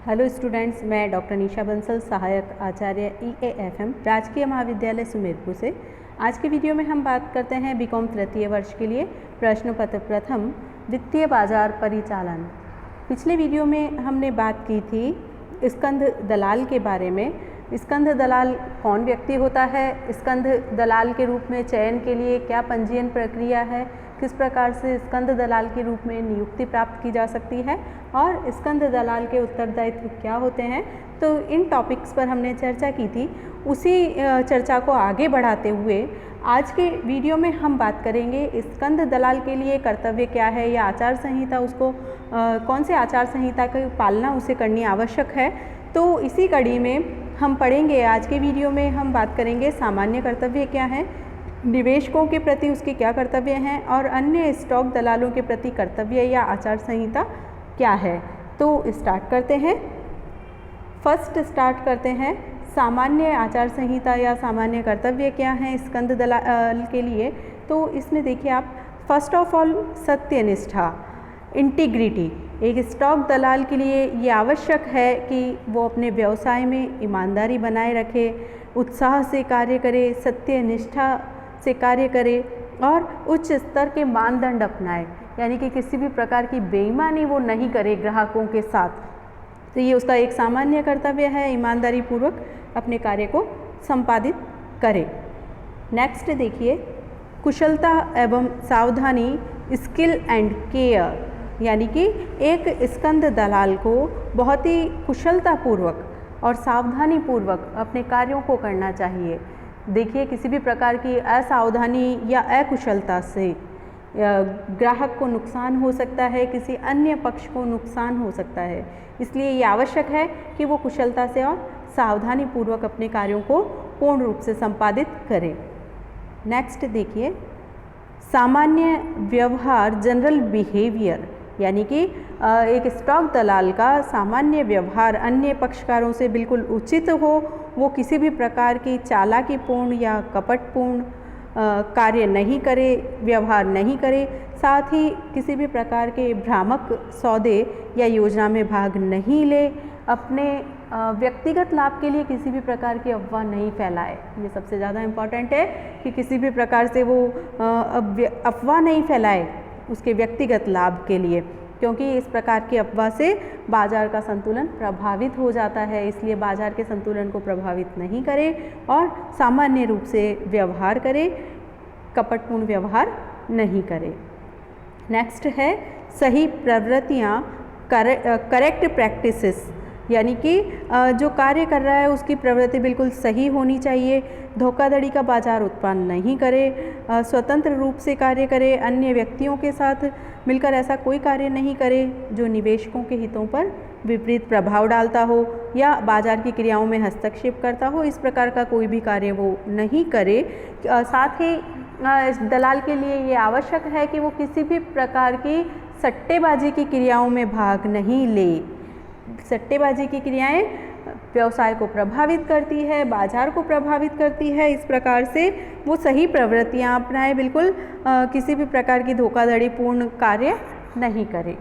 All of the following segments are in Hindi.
हेलो स्टूडेंट्स, मैं डॉक्टर निशा बंसल, सहायक आचार्य EAFM राजकीय महाविद्यालय सुमेरपुर से। आज के वीडियो में हम बात करते हैं बीकॉम तृतीय वर्ष के लिए प्रश्न पत्र प्रथम वित्तीय बाजार परिचालन। पिछले वीडियो में हमने बात की थी स्कंध दलाल के बारे में। स्कंध दलाल कौन व्यक्ति होता है, स्कंध दलाल के रूप में चयन के लिए क्या पंजीयन प्रक्रिया है, किस प्रकार से स्कंध दलाल के रूप में नियुक्ति प्राप्त की जा सकती है और स्कंध दलाल के उत्तरदायित्व क्या होते हैं। तो इन टॉपिक्स पर हमने चर्चा की थी। उसी चर्चा को आगे बढ़ाते हुए आज के वीडियो में हम बात करेंगे स्कंध दलाल के लिए कर्तव्य क्या है या आचार संहिता, उसको कौन से आचार संहिता की पालना उसे करनी आवश्यक है। तो इसी कड़ी में हम पढ़ेंगे। आज के वीडियो में हम बात करेंगे सामान्य कर्तव्य क्या है, निवेशकों के प्रति उसके क्या कर्तव्य हैं और अन्य स्टॉक दलालों के प्रति कर्तव्य या आचार संहिता क्या है। तो स्टार्ट करते हैं। फर्स्ट स्टार्ट करते हैं सामान्य आचार संहिता या सामान्य कर्तव्य क्या हैं स्कंध दलाल के लिए। तो इसमें देखिए आप, फर्स्ट ऑफ ऑल सत्यनिष्ठा, इंटीग्रिटी। एक स्टॉक दलाल के लिए ये आवश्यक है कि वो अपने व्यवसाय में ईमानदारी बनाए रखे, उत्साह से कार्य करे, सत्यनिष्ठा से कार्य करे और उच्च स्तर के मानदंड अपनाए, यानी कि किसी भी प्रकार की बेईमानी वो नहीं करे ग्राहकों के साथ। तो ये उसका एक सामान्य कर्तव्य है, ईमानदारी पूर्वक अपने कार्य को संपादित करे। नेक्स्ट देखिए, कुशलता एवं सावधानी, स्किल एंड केयर, यानी कि एक स्कंध दलाल को बहुत ही कुशलतापूर्वक और सावधानी पूर्वक अपने कार्यों को करना चाहिए। देखिए, किसी भी प्रकार की असावधानी या अकुशलता से ग्राहक को नुकसान हो सकता है, किसी अन्य पक्ष को नुकसान हो सकता है। इसलिए ये आवश्यक है कि वो कुशलता से और सावधानी पूर्वक अपने कार्यों को पूर्ण रूप से संपादित करें। नेक्स्ट देखिए, सामान्य व्यवहार, जनरल बिहेवियर, यानी कि एक स्टॉक दलाल का सामान्य व्यवहार अन्य पक्षकारों से बिल्कुल उचित हो, वो किसी भी प्रकार की चालाकीपूर्ण या कपटपूर्ण कार्य नहीं करे, व्यवहार नहीं करे, साथ ही किसी भी प्रकार के भ्रामक सौदे या योजना में भाग नहीं ले, अपने व्यक्तिगत लाभ के लिए किसी भी प्रकार की अफवाह नहीं फैलाए। ये सबसे ज़्यादा इम्पॉर्टेंट है कि किसी भी प्रकार से वो अफवाह नहीं फैलाए उसके व्यक्तिगत लाभ के लिए, क्योंकि इस प्रकार की अफवाह से बाजार का संतुलन प्रभावित हो जाता है। इसलिए बाजार के संतुलन को प्रभावित नहीं करे और सामान्य रूप से व्यवहार करे, कपटपूर्ण व्यवहार नहीं करे। नेक्स्ट है सही प्रवृत्तियाँ, करेक्ट प्रैक्टिसेस, यानी कि जो कार्य कर रहा है उसकी प्रवृत्ति बिल्कुल सही होनी चाहिए, धोखाधड़ी का बाजार उत्पन्न नहीं करे, स्वतंत्र रूप से कार्य करे, अन्य व्यक्तियों के साथ मिलकर ऐसा कोई कार्य नहीं करे जो निवेशकों के हितों पर विपरीत प्रभाव डालता हो या बाजार की क्रियाओं में हस्तक्षेप करता हो। इस प्रकार का कोई भी कार्य वो नहीं करे। साथ ही इस दलाल के लिए ये आवश्यक है कि वो किसी भी प्रकार की सट्टेबाजी की क्रियाओं में भाग नहीं ले। सट्टेबाजी की क्रियाएं व्यवसाय को प्रभावित करती है, बाजार को प्रभावित करती है। इस प्रकार से वो सही प्रवृत्तियां अपनाए, बिल्कुल किसी भी प्रकार की धोखाधड़ी पूर्ण कार्य नहीं करे।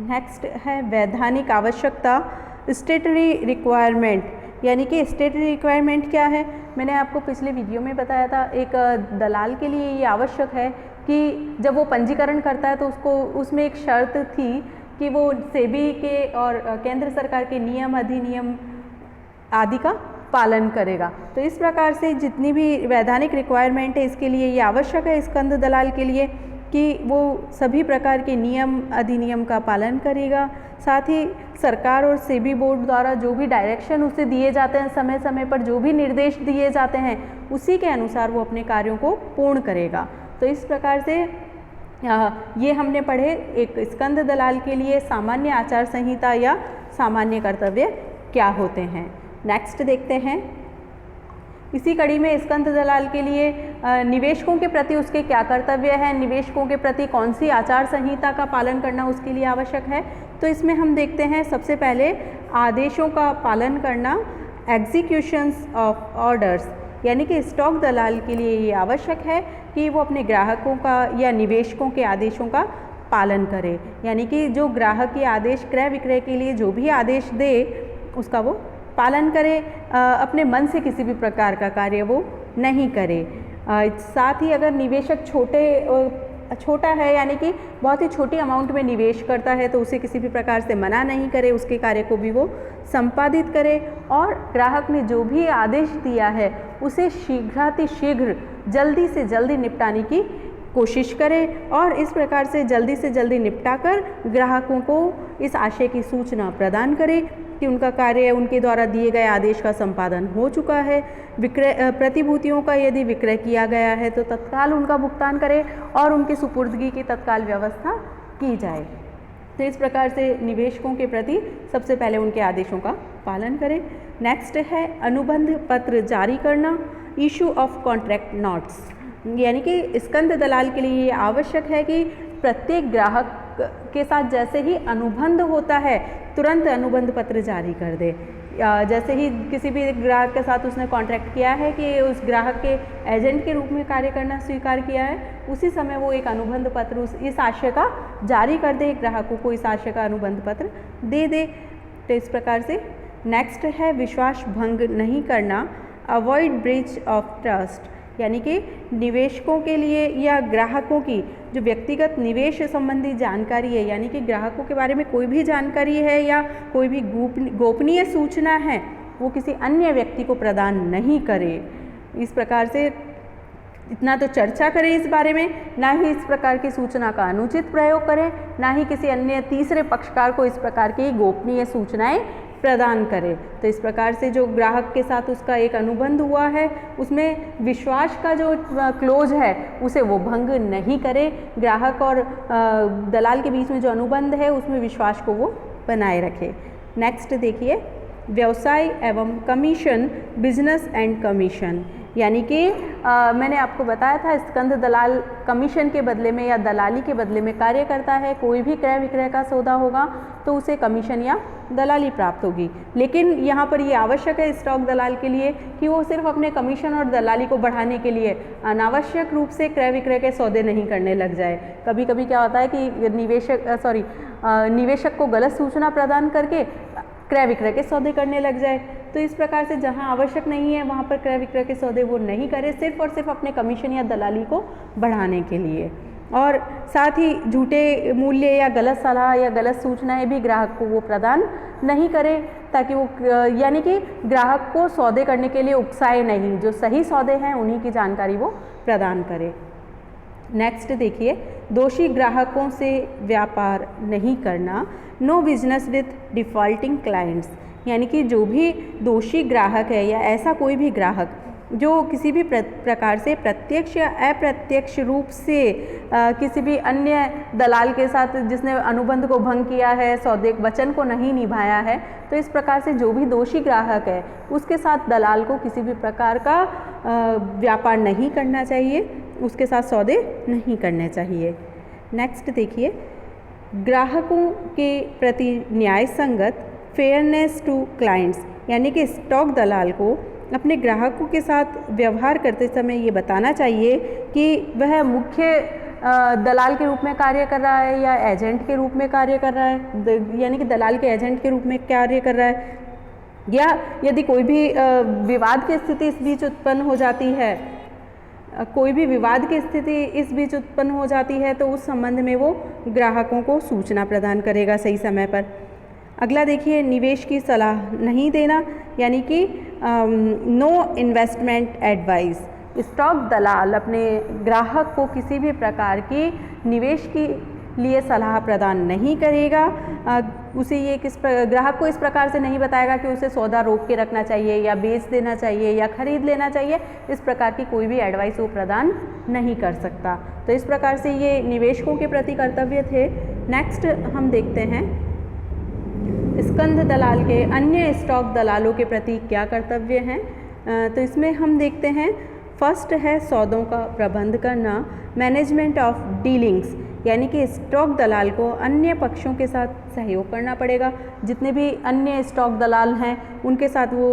नेक्स्ट है वैधानिक आवश्यकता, स्टेटरी रिक्वायरमेंट, यानी कि स्टेटरी रिक्वायरमेंट क्या है, मैंने आपको पिछले वीडियो में बताया था। एक दलाल के लिए ये आवश्यक है कि जब वो पंजीकरण करता है तो उसको उसमें एक शर्त थी कि वो सेबी के और केंद्र सरकार के नियम, अधिनियम आदि का पालन करेगा। तो इस प्रकार से जितनी भी वैधानिक रिक्वायरमेंट है इसके लिए ये आवश्यक है स्कंध दलाल के लिए कि वो सभी प्रकार के नियम, अधिनियम का पालन करेगा। साथ ही सरकार और सेबी बोर्ड द्वारा जो भी डायरेक्शन उसे दिए जाते हैं, समय समय पर जो भी निर्देश दिए जाते हैं, उसी के अनुसार वो अपने कार्यों को पूर्ण करेगा। तो इस प्रकार से ये हमने पढ़े एक स्कंध दलाल के लिए सामान्य आचार संहिता या सामान्य कर्तव्य क्या होते हैं। नेक्स्ट देखते हैं, इसी कड़ी में स्कंध दलाल के लिए निवेशकों के प्रति उसके क्या कर्तव्य है, निवेशकों के प्रति कौन सी आचार संहिता का पालन करना उसके लिए आवश्यक है। तो इसमें हम देखते हैं सबसे पहले आदेशों का पालन करना, एग्जीक्यूशंस ऑफ ऑर्डर्स, यानी कि स्टॉक दलाल के लिए ये आवश्यक है कि वो अपने ग्राहकों का या निवेशकों के आदेशों का पालन करे, यानी कि जो ग्राहक ये आदेश क्रय विक्रय के लिए जो भी आदेश दे उसका वो पालन करे, अपने मन से किसी भी प्रकार का कार्य वो नहीं करे। साथ ही अगर निवेशक छोटा है यानी कि बहुत ही छोटी अमाउंट में निवेश करता है तो उसे किसी भी प्रकार से मना नहीं करे, उसके कार्य को भी वो संपादित करे और ग्राहक ने जो भी आदेश दिया है उसे शीघ्र जल्दी से जल्दी निपटाने की कोशिश करे और इस प्रकार से जल्दी निपटाकर ग्राहकों को इस आशय की सूचना प्रदान करे कि उनका कार्य उनके द्वारा दिए गए आदेश का संपादन हो चुका है। प्रतिभूतियों का यदि विक्रय किया गया है तो तत्काल उनका भुगतान करे और उनकी सुपुर्दगी की तत्काल व्यवस्था की जाए। तो इस प्रकार से निवेशकों के प्रति सबसे पहले उनके आदेशों का पालन करें। नेक्स्ट है अनुबंध पत्र जारी करना, इशू ऑफ कॉन्ट्रैक्ट नोट्स, यानी कि स्कंद दलाल के लिए ये आवश्यक है कि प्रत्येक ग्राहक के साथ जैसे ही अनुबंध होता है तुरंत अनुबंध पत्र जारी कर दे। जैसे ही किसी भी ग्राहक के साथ उसने कॉन्ट्रैक्ट किया है कि उस ग्राहक के एजेंट के रूप में कार्य करना स्वीकार किया है, उसी समय वो एक अनुबंध पत्र इस आशय का जारी कर दे, ग्राहकों को इस आशय का अनुबंध पत्र दे दे। तो इस प्रकार से नेक्स्ट है विश्वास भंग नहीं करना, अवॉइड ब्रीच ऑफ ट्रस्ट, यानी कि निवेशकों के लिए या ग्राहकों की जो व्यक्तिगत निवेश संबंधी जानकारी है, यानी कि ग्राहकों के बारे में कोई भी जानकारी है या कोई भी गोपनीय सूचना है वो किसी अन्य व्यक्ति को प्रदान नहीं करे। इस प्रकार से इतना तो चर्चा करें इस बारे में, ना ही इस प्रकार की सूचना का अनुचित प्रयोग करें, ना ही किसी अन्य तीसरे पक्षकार को इस प्रकार की गोपनीय सूचनाएं प्रदान करे। तो इस प्रकार से जो ग्राहक के साथ उसका एक अनुबंध हुआ है उसमें विश्वास का जो क्लोज है उसे वो भंग नहीं करे। ग्राहक और दलाल के बीच में जो अनुबंध है उसमें विश्वास को वो बनाए रखे। नेक्स्ट देखिए व्यवसाय एवं कमीशन, बिजनेस एंड कमीशन, यानी कि मैंने आपको बताया था स्कंद दलाल कमीशन के बदले में या दलाली के बदले में कार्य करता है। कोई भी क्रय विक्रय का सौदा होगा तो उसे कमीशन या दलाली प्राप्त होगी, लेकिन यहाँ पर ये आवश्यक है स्टॉक दलाल के लिए कि वो सिर्फ अपने कमीशन और दलाली को बढ़ाने के लिए अनावश्यक रूप से क्रय विक्रय के सौदे नहीं करने लग जाए। कभी कभी क्या होता है कि निवेशक को गलत सूचना प्रदान करके क्रय विक्रय के सौदे करने लग जाए। तो इस प्रकार से जहां आवश्यक नहीं है वहां पर क्रय विक्रय के सौदे वो नहीं करे, सिर्फ और सिर्फ अपने कमीशन या दलाली को बढ़ाने के लिए। और साथ ही झूठे मूल्य या गलत सलाह या गलत सूचनाएं भी ग्राहक को वो प्रदान नहीं करे, ताकि वो यानी कि ग्राहक को सौदे करने के लिए उकसाए नहीं, जो सही सौदे हैं उन्हीं की जानकारी वो प्रदान करे। नेक्स्ट देखिए दोषी ग्राहकों से व्यापार नहीं करना, no business with defaulting clients, यानी कि जो भी दोषी ग्राहक है या ऐसा कोई भी ग्राहक जो किसी भी प्रकार से प्रत्यक्ष या अप्रत्यक्ष रूप से किसी भी अन्य दलाल के साथ जिसने अनुबंध को भंग किया है, सौदे वचन को नहीं निभाया है, तो इस प्रकार से जो भी दोषी ग्राहक है उसके साथ दलाल को किसी भी प्रकार का व्यापार नहीं करना चाहिए, उसके साथ सौदे नहीं करने चाहिए। नेक्स्ट देखिए ग्राहकों के प्रति न्याय संगत, फेयरनेस टू क्लाइंट्स, यानी कि स्टॉक दलाल को अपने ग्राहकों के साथ व्यवहार करते समय ये बताना चाहिए कि वह मुख्य दलाल के रूप में कार्य कर रहा है या एजेंट के रूप में कार्य कर रहा है, यानी कि दलाल के एजेंट के रूप में कार्य कर रहा है, या यदि कोई भी विवाद की स्थिति इस बीच उत्पन्न हो जाती है, कोई भी विवाद की स्थिति इस बीच उत्पन्न हो जाती है तो उस संबंध में वो ग्राहकों को सूचना प्रदान करेगा सही समय पर। अगला देखिए निवेश की सलाह नहीं देना, यानी कि नो इन्वेस्टमेंट एडवाइस। स्टॉक दलाल अपने ग्राहक को किसी भी प्रकार की निवेश के लिए सलाह प्रदान नहीं करेगा। उसे ये ग्राहक को इस प्रकार से नहीं बताएगा कि उसे सौदा रोक के रखना चाहिए या बेच देना चाहिए या खरीद लेना चाहिए, इस प्रकार की कोई भी एडवाइस वो प्रदान नहीं कर सकता। तो इस प्रकार से ये निवेशकों के प्रति कर्तव्य थे। नेक्स्ट हम देखते हैं स्कंद दलाल के अन्य स्टॉक दलालों के प्रति क्या कर्तव्य हैं। तो इसमें हम देखते हैं फर्स्ट है सौदों का प्रबंध करना, मैनेजमेंट ऑफ डीलिंग्स, यानी कि स्टॉक दलाल को अन्य पक्षों के साथ सहयोग करना पड़ेगा। जितने भी अन्य स्टॉक दलाल हैं उनके साथ वो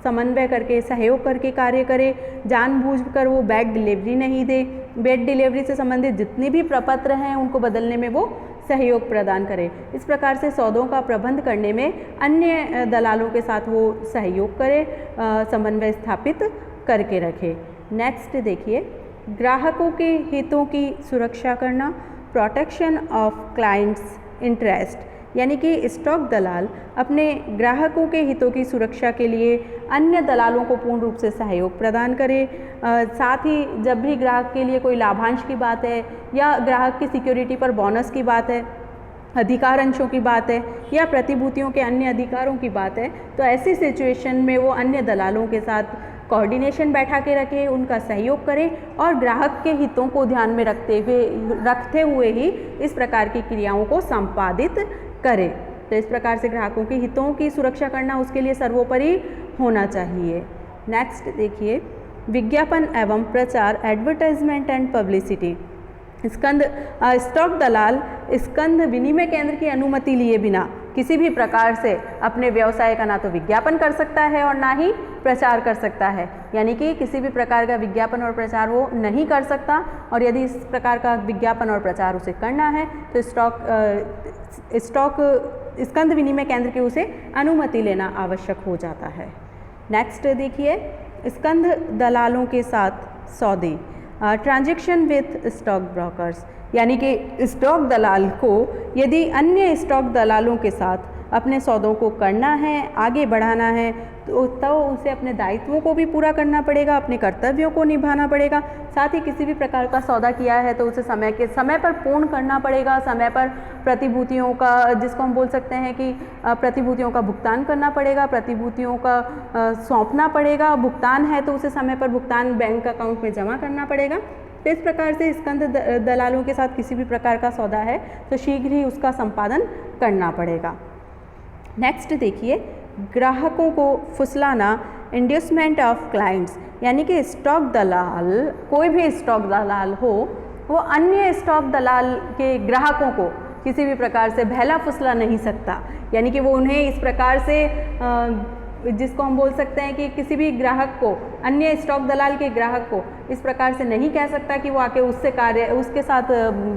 समन्वय करके, सहयोग करके कार्य करे, जानबूझकर वो बैड डिलीवरी नहीं दे, बैड डिलीवरी से संबंधित जितने भी प्रपत्र हैं उनको बदलने में वो सहयोग प्रदान करे। इस प्रकार से सौदों का प्रबंध करने में अन्य दलालों के साथ वो सहयोग करे, समन्वय स्थापित करके रखे। नेक्स्ट देखिए, ग्राहकों के हितों की सुरक्षा करना, प्रोटेक्शन ऑफ क्लाइंट्स इंटरेस्ट, यानी कि स्टॉक दलाल अपने ग्राहकों के हितों की सुरक्षा के लिए अन्य दलालों को पूर्ण रूप से सहयोग प्रदान करे। साथ ही जब भी ग्राहक के लिए कोई लाभांश की बात है या ग्राहक की सिक्योरिटी पर बोनस की बात है, अधिकार अंशों की बात है या प्रतिभूतियों के अन्य अधिकारों की बात है, तो ऐसी सिचुएशन में वो अन्य दलालों के साथ कोऑर्डिनेशन बैठा के रखे, उनका सहयोग करें और ग्राहक के हितों को ध्यान में रखते हुए ही इस प्रकार की क्रियाओं को संपादित करें। तो इस प्रकार से ग्राहकों के हितों की सुरक्षा करना उसके लिए सर्वोपरि होना चाहिए। नेक्स्ट देखिए, विज्ञापन एवं प्रचार, एडवर्टाइजमेंट एंड पब्लिसिटी। स्टॉक दलाल स्कंध विनिमय केंद्र की अनुमति लिए बिना किसी भी प्रकार से अपने व्यवसाय का ना तो विज्ञापन कर सकता है और ना ही प्रचार कर सकता है, यानी कि किसी भी प्रकार का विज्ञापन और प्रचार वो नहीं कर सकता। और यदि इस प्रकार का विज्ञापन और प्रचार उसे करना है तो स्टॉक स्कंध विनिमय केंद्र की उसे अनुमति लेना आवश्यक हो जाता है। नेक्स्ट देखिए, स्कंध दलालों के साथ सौदे, ट्रांजैक्शन विथ स्टॉक ब्रोकर्स, यानी कि स्टॉक दलाल को यदि अन्य स्टॉक दलालों के साथ अपने सौदों को करना है, आगे बढ़ाना है, तो उसे अपने दायित्वों को भी पूरा करना पड़ेगा, अपने कर्तव्यों को निभाना पड़ेगा। साथ ही किसी भी प्रकार का सौदा किया है तो उसे समय पर पूर्ण करना पड़ेगा, समय पर प्रतिभूतियों का, जिसको हम बोल सकते हैं कि प्रतिभूतियों का भुगतान करना पड़ेगा, प्रतिभूतियों का सौंपना पड़ेगा। भुगतान है तो उसे समय पर भुगतान बैंक अकाउंट में जमा करना पड़ेगा। तो इस प्रकार से स्कंध दलालों के साथ किसी भी प्रकार का सौदा है तो शीघ्र ही उसका संपादन करना पड़ेगा। नेक्स्ट देखिए, ग्राहकों को फुसलाना, इंड्यूसमेंट ऑफ क्लाइंट्स, यानी कि स्टॉक दलाल, कोई भी स्टॉक दलाल हो, वो अन्य स्टॉक दलाल के ग्राहकों को किसी भी प्रकार से बहला फुसला नहीं सकता, यानी कि वो उन्हें इस प्रकार से जिसको हम बोल सकते हैं कि किसी भी ग्राहक को, अन्य स्टॉक दलाल के ग्राहक को इस प्रकार से नहीं कह सकता कि वो आके उसके साथ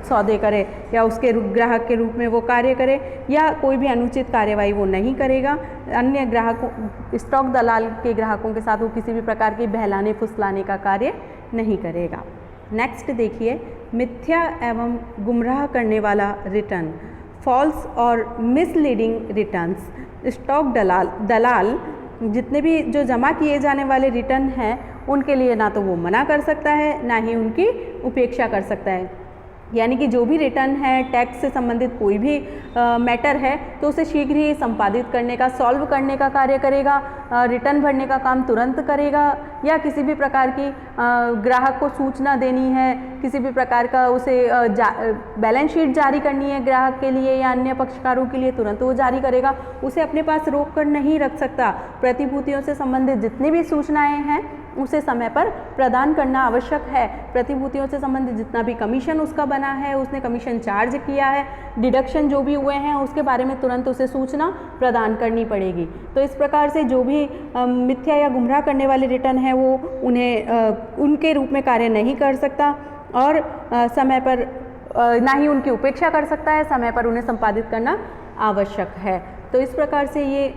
सौदे करे या उसके ग्राहक के रूप में वो कार्य करे या कोई भी अनुचित कार्यवाही वो नहीं करेगा। अन्य ग्राहकों, स्टॉक दलाल के ग्राहकों के साथ वो किसी भी प्रकार की बहलाने फुसलाने का कार्य नहीं करेगा। नेक्स्ट देखिए, मिथ्या एवं गुमराह करने वाला रिटर्न, फॉल्स और मिसलीडिंग रिटर्न्स। स्टॉक दलाल जितने भी जो जमा किए जाने वाले रिटर्न हैं उनके लिए ना तो वो मना कर सकता है ना ही उनकी उपेक्षा कर सकता है, यानी कि जो भी रिटर्न है, टैक्स से संबंधित कोई भी मैटर है तो उसे शीघ्र ही संपादित करने का, सॉल्व करने का कार्य करेगा, रिटर्न भरने का काम तुरंत करेगा, या किसी भी प्रकार की ग्राहक को सूचना देनी है, किसी भी प्रकार का उसे बैलेंस शीट जारी करनी है ग्राहक के लिए या अन्य पक्षकारों के लिए, तुरंत वो जारी करेगा। उसे अपने पास रोक कर नहीं रख सकता। प्रतिभूतियों से संबंधित जितनी भी सूचनाएं हैं उसे समय पर प्रदान करना आवश्यक है। प्रतिभूतियों से संबंधित जितना भी कमीशन उसका बना है, उसने कमीशन चार्ज किया है, डिडक्शन जो भी हुए हैं उसके बारे में तुरंत उसे सूचना प्रदान करनी पड़ेगी। तो इस प्रकार से जो भी मिथ्या या गुमराह करने वाले रिटर्न है वो उन्हें उनके रूप में कार्य नहीं कर सकता और समय पर ना ही उनकी उपेक्षा कर सकता है, समय पर उन्हें संपादित करना आवश्यक है। तो इस प्रकार से ये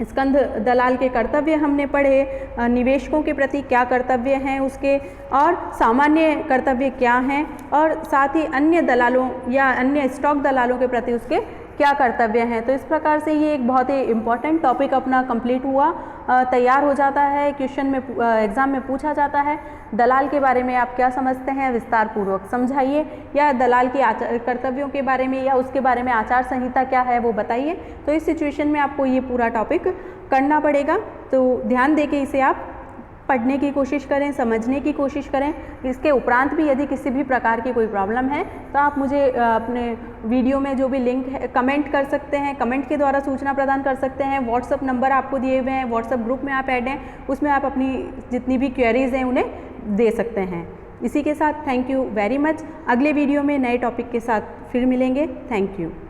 स्कंध दलाल के कर्तव्य हमने पढ़े, निवेशकों के प्रति क्या कर्तव्य हैं उसके, और सामान्य कर्तव्य क्या हैं, और साथ ही अन्य दलालों या अन्य स्टॉक दलालों के प्रति उसके क्या कर्तव्य हैं। तो इस प्रकार से ये एक बहुत ही इम्पॉर्टेंट टॉपिक अपना कंप्लीट हुआ, तैयार हो जाता है, क्वेश्चन में एग्ज़ाम में पूछा जाता है। दलाल के बारे में आप क्या समझते हैं विस्तार पूर्वक समझाइए, या दलाल के कर्तव्यों के बारे में या उसके बारे में आचार संहिता क्या है वो बताइए। तो इस सिचुएशन में आपको ये पूरा टॉपिक करना पड़ेगा, तो ध्यान दे के इसे आप पढ़ने की कोशिश करें, समझने की कोशिश करें। इसके उपरांत भी यदि किसी भी प्रकार की कोई प्रॉब्लम है तो आप मुझे अपने वीडियो में जो भी लिंक है कमेंट कर सकते हैं, कमेंट के द्वारा सूचना प्रदान कर सकते हैं। व्हाट्सअप नंबर आपको दिए हुए हैं, व्हाट्सअप ग्रुप में आप ऐड हैं, उसमें आप अपनी जितनी भी क्वेरीज हैं उन्हें दे सकते हैं। इसी के साथ थैंक यू वेरी मच। अगले वीडियो में नए टॉपिक के साथ फिर मिलेंगे। Thank you.